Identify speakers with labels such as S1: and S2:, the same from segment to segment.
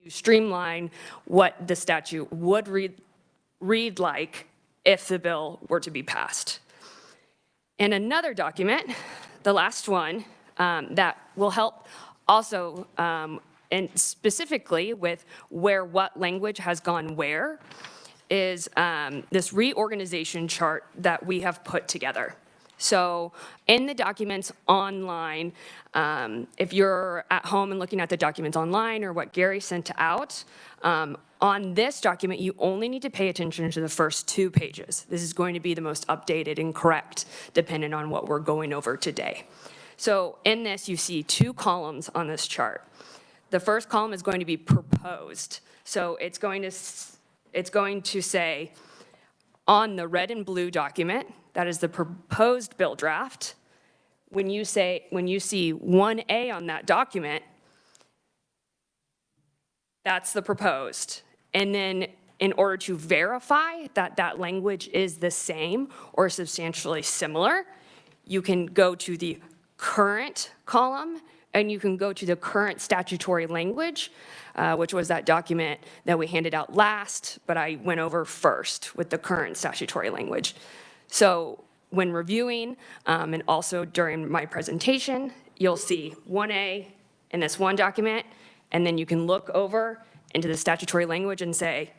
S1: streamline what the statute would read like if the bill were to be passed. And another document, the last one, that will help also, and specifically with where what language has gone where, is this reorganization chart that we have put together. So in the documents online, if you're at home and looking at the documents online or what Gary sent out, on this document, you only need to pay attention to the first 2 pages. This is going to be the most updated and correct, depending on what we're going over today. So in this, you see 2 columns on this chart. The first column is going to be proposed. So it's going to say on the red and blue document, that is the proposed bill draft. When you see 1A on that document, that's the proposed. And then in order to verify that that language is the same or substantially similar, you can go to the current column and you can go to the current statutory language, which was that document that we handed out last, but I went over first with the current statutory language. So when reviewing, and also during my presentation, you'll see 1A in this one document, and then you can look over into the statutory language and say,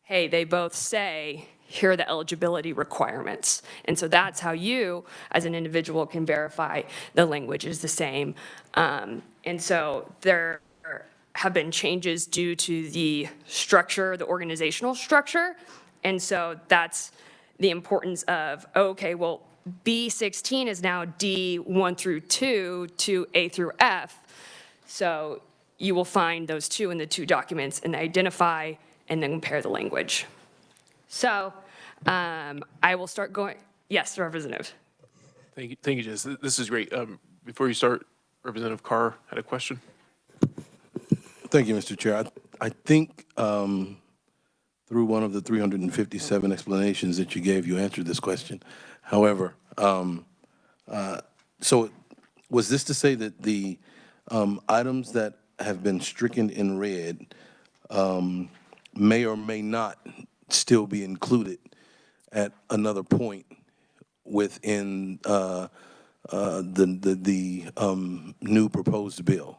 S1: hey, they both say, here are the eligibility requirements. And so that's how you, as an individual, can verify the language is the same. And so there have been changes due to the structure, the organizational structure. And so that's the importance of, okay, well, B16 is now D1 through 2 to A through F. So you will find those 2 in the 2 documents and identify and then compare the language. So I will start going. Yes, Representative.
S2: Thank you, Jess. This is great. Before you start, Representative Carr had a question.
S3: Thank you, Mr. Chair. I think through one of the 357 explanations that you gave, you answered this question. However, so was this to say that the items that have been stricken in red may or may not still be included at another point within the new proposed bill?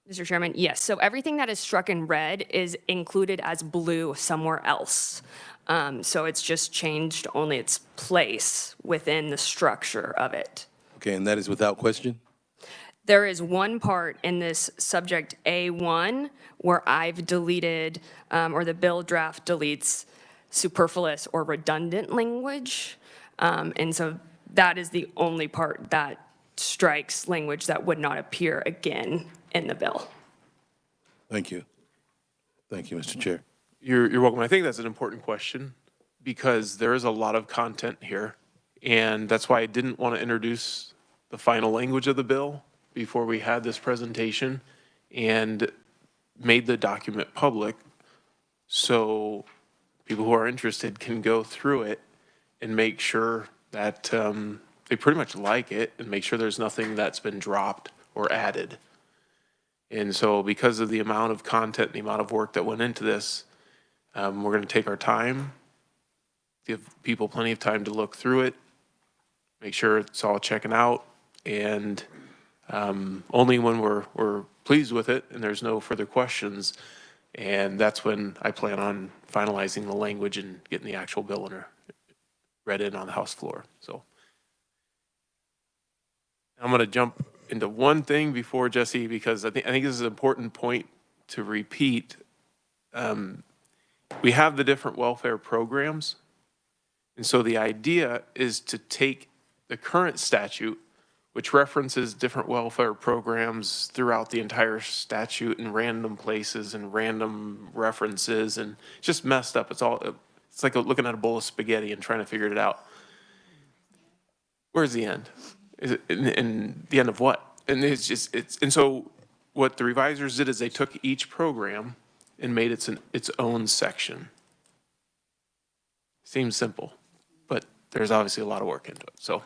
S1: Mr. Chairman, yes. So everything that is struck in red is included as blue somewhere else. So it's just changed only its place within the structure of it.
S3: Okay, and that is without question?
S1: There is one part in this subject A1 where I've deleted, or the bill draft deletes superfluous or redundant language. And so that is the only part that strikes language that would not appear again in the bill.
S3: Thank you. Thank you, Mr. Chair.
S2: You're welcome. I think that's an important question because there is a lot of content here. And that's why I didn't want to introduce the final language of the bill before we had this presentation and made the document public so people who are interested can go through it and make sure that they pretty much like it and make sure there's nothing that's been dropped or added. And so because of the amount of content, the amount of work that went into this, we're going to take our time, give people plenty of time to look through it, make sure it's all checking out, and only when we're pleased with it and there's no further questions, and that's when I plan on finalizing the language and getting the actual bill read in on the House floor. So I'm going to jump into one thing before Jesse, because I think this is an important point to repeat. We have the different welfare programs, and so the idea is to take the current statute, which references different welfare programs throughout the entire statute in random places and random references, and it's just messed up. It's like looking at a bowl of spaghetti and trying to figure it out. Where's the end? Is it in the end of what? And and so what the revisers did is they took each program and made its own section. Seems simple, but there's obviously a lot of work into it. So,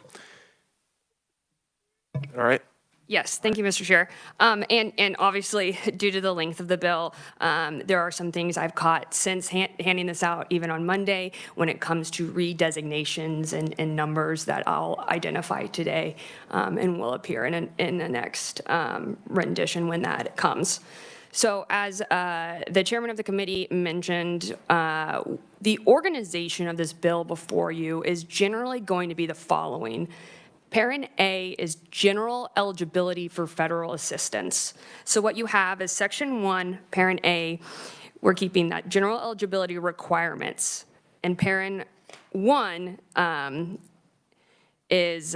S2: all right.
S1: Yes, thank you, Mr. Chair. And obviously, due to the length of the bill, there are some things I've caught since handing this out, even on Monday, when it comes to redesignations and numbers that I'll identify today and will appear in the next rendition when that comes. So as the chairman of the committee mentioned, the organization of this bill before you is generally going to be the following. Parent A is general eligibility for federal assistance. So what you have is Section 1, Parent A, we're keeping that general eligibility requirements. And Parent 1 is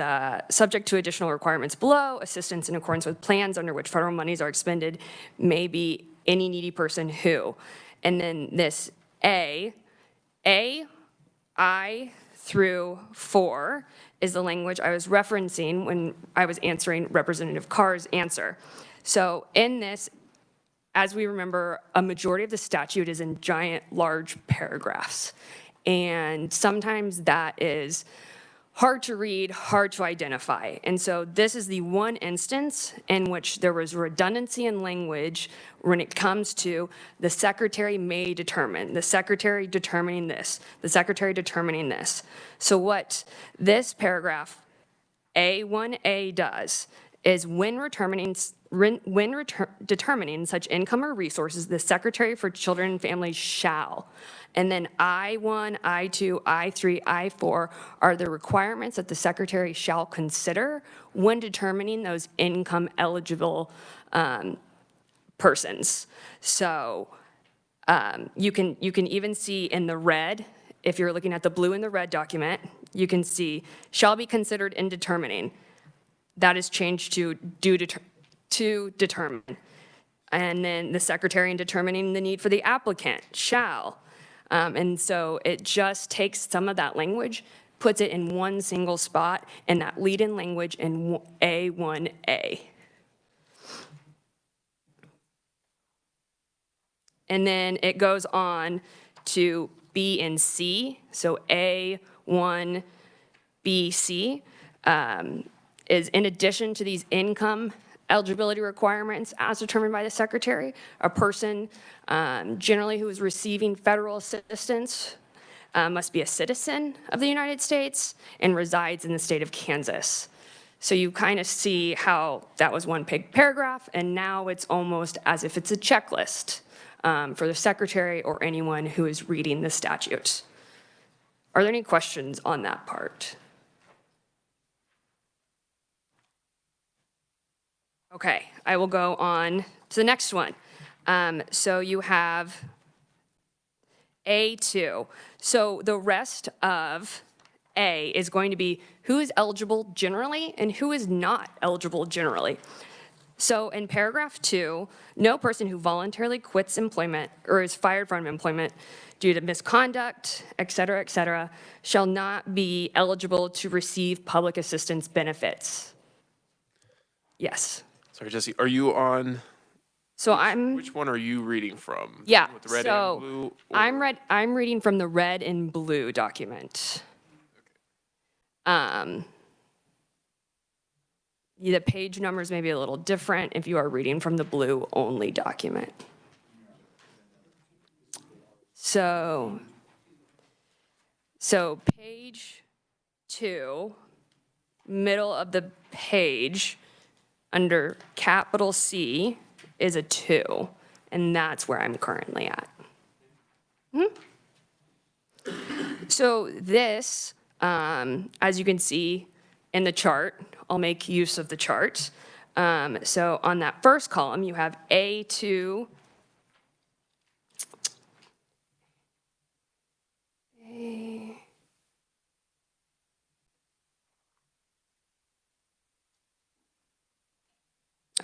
S1: subject to additional requirements below, assistance in accordance with plans under which federal monies are expended may be any needy person who. And then this A, I through 4 is the language I was referencing when I was answering Representative Carr's answer. So in this, as we remember, a majority of the statute is in giant, large paragraphs. And sometimes that is hard to read, hard to identify. And so this is the one instance in which there was redundancy in language when it comes to the secretary may determine, the secretary determining this, the secretary determining this. So what this paragraph A1A does is when determining such income or resources, the Secretary for Children and Families shall. And then I1, I2, I3, I4 are the requirements that the Secretary shall consider when determining those income eligible persons. So you can even see in the red, if you're looking at the blue and the red document, you can see shall be considered in determining. That is changed to to determine. And then the secretary in determining the need for the applicant shall. And so it just takes some of that language, puts it in one single spot, and that lead-in language in A1A. And then it goes on to B and C. So A1, B, C is in addition to these income eligibility requirements as determined by the secretary, a person generally who is receiving federal assistance must be a citizen of the United States and resides in the state of Kansas. So you kind of see how that was one big paragraph, and now it's almost as if it's a checklist for the secretary or anyone who is reading the statute. Are there any questions on that part? Okay, I will go on to the next one. So you have A2. So the rest of A is going to be who is eligible generally and who is not eligible generally. So in paragraph 2, no person who voluntarily quits employment or is fired from employment due to misconduct, et cetera, shall not be eligible to receive public assistance benefits. Yes.
S2: Sorry, Jesse, are you on,
S1: So I'm,
S2: which one are you reading from?
S1: yeah,
S2: With the red
S1: so
S2: and blue?
S1: I'm reading from the red and blue document. The page numbers may be a little different if you are reading from the blue only document. So page 2, middle of the page, under capital C is a 2, and that's where I'm currently at. So this, as you can see in the chart, I'll make use of the chart. So on that first column, you have A2,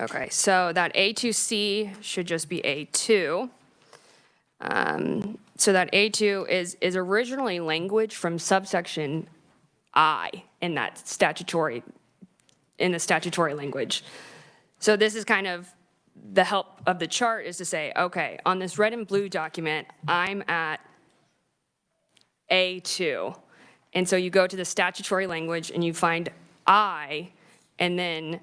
S1: okay, so that A2C should just be A2. So that A2 is originally language from subsection I in the statutory language. So this is kind of the help of the chart is to say, okay, on this red and blue document, I'm at A2. And so you go to the statutory language and you find I, and then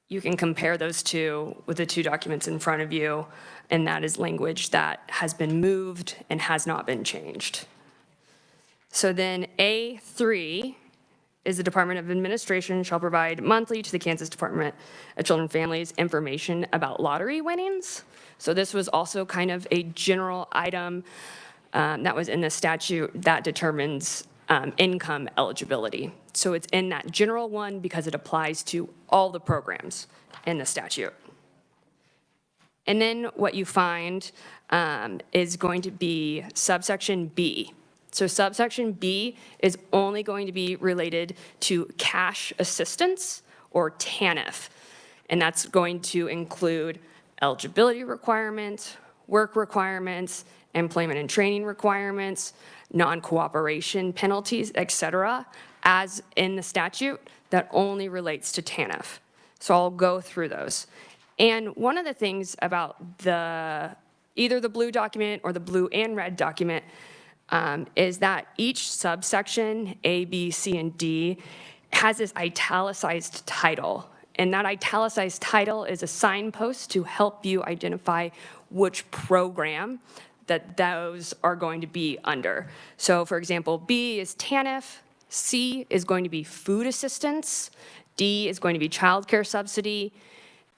S1: you can compare those two with the two documents in front of you, and that is language that has been moved and has not been changed. So then A3 is the Department of Administration shall provide monthly to the Kansas Department of Children and Families information about lottery winnings. So this was also kind of a general item that was in the statute that determines income eligibility. So it's in that general one because it applies to all the programs in the statute. And then what you find is going to be subsection B. So subsection B is only going to be related to cash assistance or TANF. And that's going to include eligibility requirements, work requirements, employment and training requirements, non-cooperation penalties, et cetera, as in the statute that only relates to TANF. So I'll go through those. And one of the things about either the blue document or the blue and red document is that each subsection, A, B, C, and D, has this italicized title. And that italicized title is a signpost to help you identify which program that those are going to be under. So for example, B is TANF, C is going to be food assistance, D is going to be child care subsidy,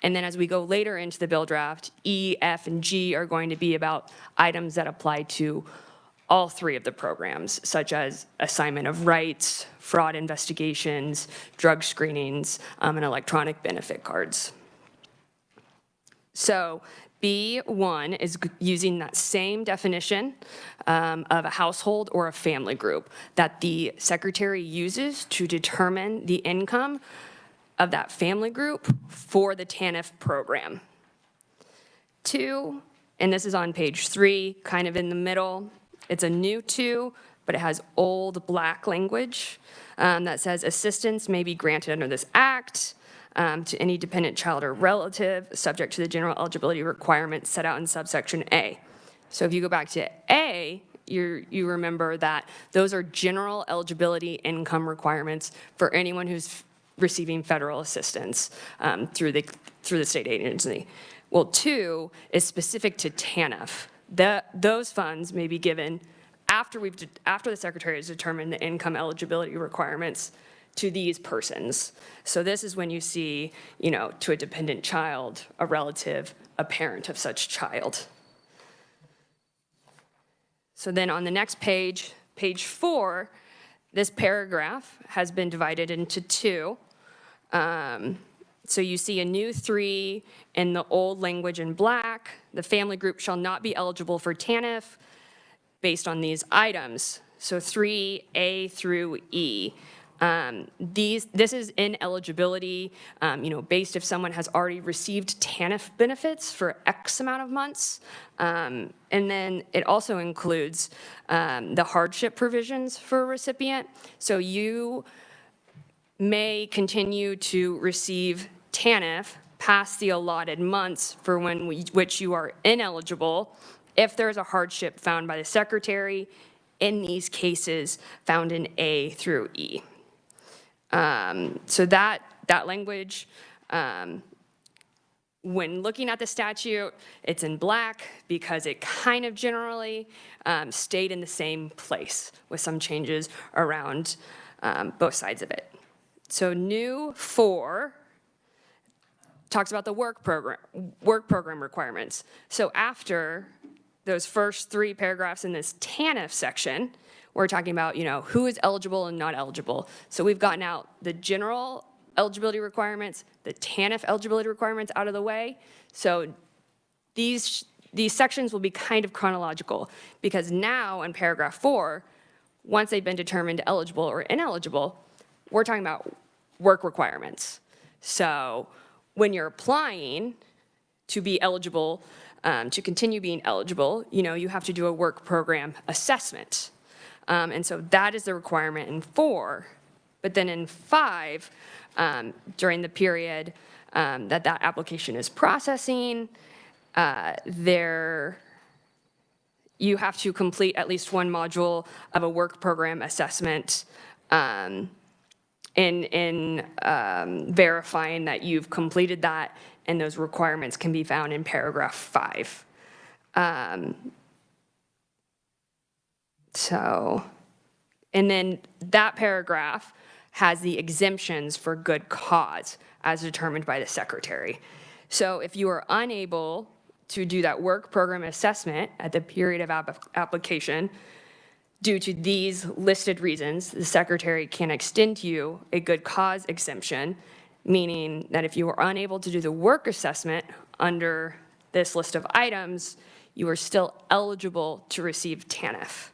S1: and then as we go later into the bill draft, E, F, and G are going to be about items that apply to all three of the programs, such as assignment of rights, fraud investigations, drug screenings, and electronic benefit cards. So B1 is using that same definition of a household or a family group that the secretary uses to determine the income of that family group for the TANF program. 2, and this is on page 3, kind of in the middle. It's a new 2, but it has old black language that says assistance may be granted under this act to any dependent child or relative subject to the general eligibility requirements set out in subsection A. So if you go back to A, you remember that those are general eligibility income requirements for anyone who's receiving federal assistance through the state agency. Well, 2 is specific to TANF. Those funds may be given after the secretary has determined the income eligibility requirements to these persons. So this is when you see, to a dependent child, a relative, a parent of such child. So then on the next page, page 4, this paragraph has been divided into 2. So you see a new 3 in the old language in black. The family group shall not be eligible for TANF based on these items. So 3A through E. This is ineligibility, based if someone has already received TANF benefits for X amount of months. And then it also includes the hardship provisions for a recipient. So you may continue to receive TANF past the allotted months for which you are ineligible if there's a hardship found by the secretary in these cases found in A through E. So that language, when looking at the statute, it's in black because it kind of generally stayed in the same place with some changes around both sides of it. So new 4 talks about the work program requirements. So after those first 3 paragraphs in this TANF section, we're talking about, who is eligible and not eligible. So we've gotten out the general eligibility requirements, the TANF eligibility requirements out of the way. So these sections will be kind of chronological because now in paragraph 4, once they've been determined eligible or ineligible, we're talking about work requirements. So when you're applying to be eligible, to continue being eligible, you have to do a work program assessment. And so that is the requirement in 4. But then in 5, during the period that application is processing, you have to complete at least one module of a work program assessment. in verifying that you've completed that, and those requirements can be found in paragraph 5. And then that paragraph has the exemptions for good cause as determined by the secretary. So if you are unable to do that work program assessment at the period of application due to these listed reasons, the secretary can extend to you a good cause exemption, meaning that if you are unable to do the work assessment under this list of items, you are still eligible to receive TANF.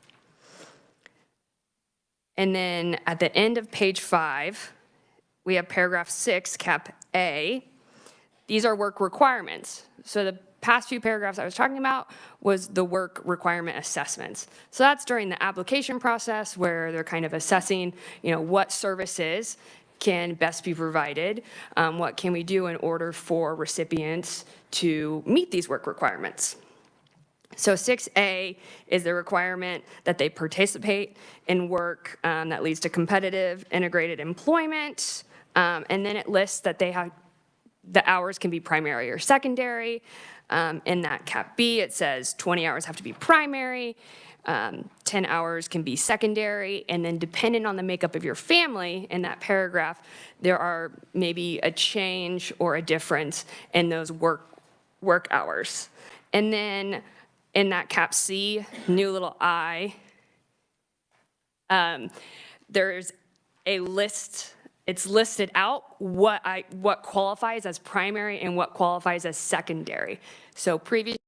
S1: And then at the end of page 5, we have paragraph 6, cap A. These are work requirements. So the past few paragraphs I was talking about was the work requirement assessments. So that's during the application process where they're kind of assessing, what services can best be provided, what can we do in order for recipients to meet these work requirements. So 6A is the requirement that they participate in work that leads to competitive integrated employment. And then it lists that the hours can be primary or secondary. In that cap B, it says 20 hours have to be primary, 10 hours can be secondary, and then depending on the makeup of your family in that paragraph, there are maybe a change or a difference in those work hours. And then in that cap C, new little I, there's a list. It's listed out what qualifies as primary and what qualifies as secondary. So previously